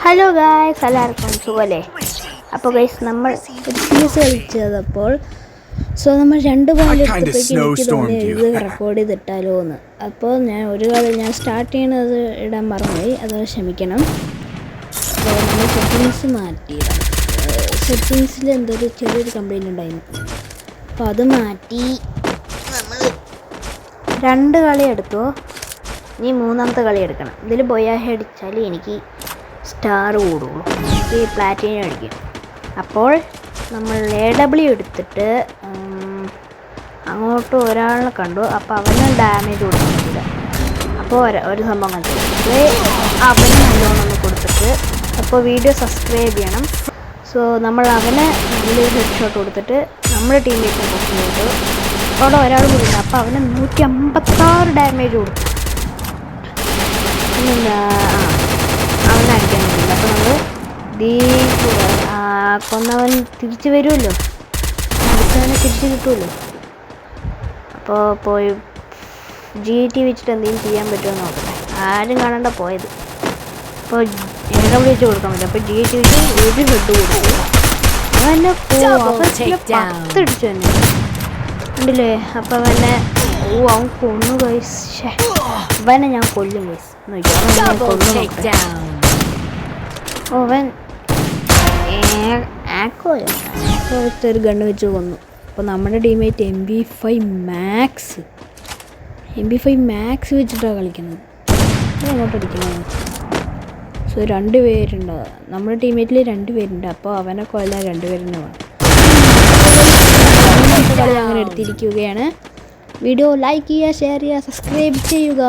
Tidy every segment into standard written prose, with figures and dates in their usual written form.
Hello guys, എല്ലാവർക്കും സുഖമല്ലേ? അപ്പോൾ ഗൈസ് നമ്മൾ CS കളിച്ചതപ്പോൾ നമ്മൾ 2 പോയിന്റ് എടുത്തപ്പോഴേക്കും എനിക്ക് തോന്നി ഇത് റെക്കോർഡ് ചെയ്തിട്ടാലോ എന്ന്. അപ്പോൾ ഞാൻ സ്റ്റാർട്ട് ചെയ്യണത് ഇടാൻ മറന്നുപോയി, അത് ക്ഷമിക്കണം. അപ്പോൾ നമ്മൾ സെറ്റിങ്സ് മാറ്റിയിടാം. സെറ്റിങ്സിൽ എന്തൊരു ചെറിയൊരു കംപ്ലൈൻറ്റ് ഉണ്ടായിരുന്നു. അപ്പോൾ അത് മാറ്റി നമ്മൾ 2 കളി എടുത്തു. ഇനി 3ാമത്തെ കളി എടുക്കണം. ഇതിൽ ബൊയാഹ അടിച്ചാൽ എനിക്ക് സ്റ്റാർ കൂടുള്ളൂ, എനിക്ക് പ്ലാറ്റിനം അടിക്കും. അപ്പോൾ നമ്മൾ AW എടുത്തിട്ട് അങ്ങോട്ട് ഒരാളെ കണ്ടു. അപ്പോൾ അവന് ഡാമേജ് കൊടുക്കാൻ പറ്റില്ല. അപ്പോൾ ഒരു സംഭവം കണ്ടു, അവന് നല്ലോണം ഒന്ന് കൊടുത്തിട്ട്, അപ്പോൾ വീഡിയോ സബ്സ്ക്രൈബ് ചെയ്യണം. നമ്മൾ അവന് നല്ലൊരു ഹെഡ് ഷോട്ട് കൊടുത്തിട്ട് നമ്മുടെ ടീമിലേക്ക് കൊടുത്തു. അവിടെ ഒരാൾ കൂടിയില്ല. അപ്പോൾ അവന് 156 ഡാമേജ് കൊടുത്തു. പിന്നെന്താ, അവനടിക്കാൻ പറ്റില്ല. അപ്പോൾ നമ്മൾ കൊന്നവൻ തിരിച്ച് വരുമല്ലോ, അടുത്തവനെ തിരിച്ച് കിട്ടുമല്ലോ. അപ്പോൾ പോയി GT വെച്ചിട്ട് എന്തെങ്കിലും ചെയ്യാൻ പറ്റുമോ നോക്കട്ടെ. ആരും കാണണ്ട പോയത്. അപ്പോൾ AW വെച്ച് കൊടുക്കാൻ പറ്റും. അപ്പോൾ GT വെച്ച് ഒരു ഹെഡ് കൊടുക്കും. അവനെ 10 അടിച്ചു തന്നെ ഉണ്ടല്ലേ. അപ്പോൾ അവനെ അവൻ കൊന്നു ഗൈസ്. അവനെ ഞാൻ കൊല്ലും ഗൈസ്. അവൻ ഒരു ഗണ്ണ് വെച്ച് കൊന്നു. അപ്പോൾ നമ്മുടെ ടീമേറ്റ് MP5 മാക്സ് വെച്ചിട്ടാണ് കളിക്കുന്നത്. അങ്ങോട്ട് അടിക്കുന്നത്. 2 പേരുണ്ട് നമ്മുടെ ടീമേറ്റിൽ, 2 പേരുണ്ട്. അപ്പോൾ അവനെ കൊല്ലാൻ 2 പേരെന്നെ വേണം. കളി അങ്ങനെ എടുത്തിരിക്കുകയാണ്. വീഡിയോ ലൈക്ക് ചെയ്യുക, ഷെയർ ചെയ്യുക, സബ്സ്ക്രൈബ് ചെയ്യുക.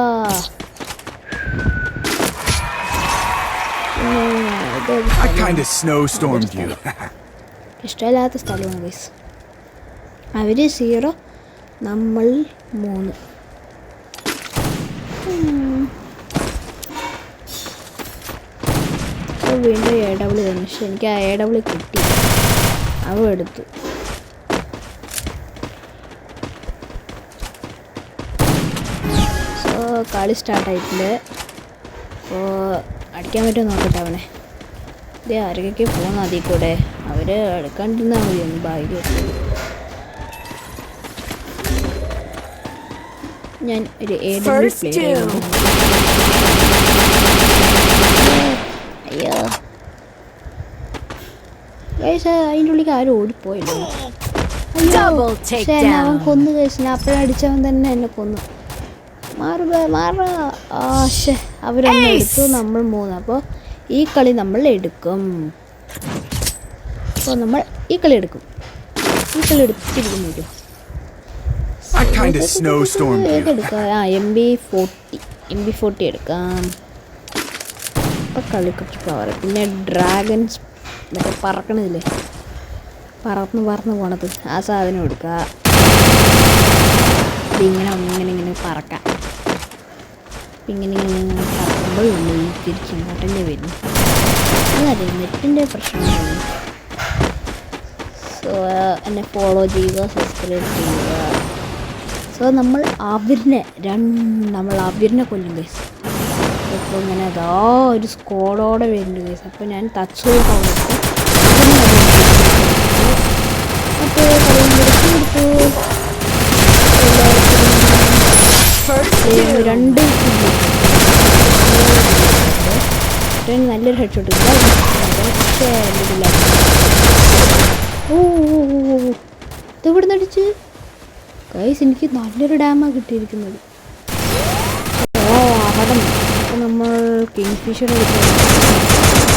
ഇഷ്ടമില്ലാത്ത സ്ഥലമാണ് ഗൈസ്. അവർ 0, നമ്മൾ 3. വീണ്ടും AW തന്നെ. പക്ഷെ എനിക്ക് ആ AW കിട്ടി, അവ എടുത്തു. കളി സ്റ്റാർട്ടായിട്ടുണ്ട്. അപ്പോൾ അടിക്കാൻ പറ്റുമോ നോക്കട്ടെ അവനെ. ഇത് ആരൊക്കെ പോകുന്ന അതിൽ കൂടെ അവർ എടുക്കാണ്ടിരുന്നാൽ മതി. ഒന്ന് ഭാഗ്യം. ഞാൻ ഒരു AW പ്ലേ ചെയ്യുന്നു. അയ്യോ ഗൈസ്, അതിൻ്റെ ഉള്ളിലേക്ക് ആരും ഓടിപ്പോയല്ലോ. അയ്യോ അവൻ കൊന്നു ഗൈസ്. ഞാൻ അപ്പോഴും അടിച്ചവൻ തന്നെ എന്നെ കൊന്നു. അവരൊന്ന് എടുത്തു, നമ്മൾ 3. അപ്പോൾ ഈ കളി നമ്മൾ എടുക്കും. അപ്പോൾ നമ്മൾ ഈ കളി എടുക്കും. ഏതെടുക്കാം? MB40 എടുക്കാം. അപ്പോൾ കളിക്കൊക്കെ പവർ. പിന്നെ ഡ്രാഗൺസ് മറ്റേ പറക്കണതില്ലേ, പറന്ന് പോണത്, ആ സാധനം എടുക്കുക. ഇങ്ങനെ പറക്കാം. ഇങ്ങനെ പറക്കുമ്പോൾ തിരിച്ചിങ്ങോട്ടല്ലേ വരുന്നു. അതല്ലേ നെറ്റിൻ്റെ പ്രശ്നമാണ്. എന്നെ ഫോളോ ചെയ്യുക, സബ്സ്ക്രൈബ് ചെയ്യുക. നമ്മൾ അവിരിനെ കൊല്ലും ഗൈസ്. അപ്പോൾ ഇങ്ങനെ അതാ ഒരു സ്കോഡോടെ വരുന്നുണ്ട് ഗൈസ്. അപ്പോൾ ഞാൻ ടച്ച് കൊടുത്തു. അപ്പോൾ എടുത്തു 2 നല്ലൊരു ഹെഡ് ഷോട്ട്. ഇതെവിടെ നിന്ന് അടിച്ച് ഗൈസ്? എനിക്ക് നല്ലൊരു ഡാമാണ് കിട്ടിയിരിക്കുന്നത്. അവിടെ അപ്പോൾ നമ്മൾ കിങ് ഫിഷർ എടുക്കുന്നത്.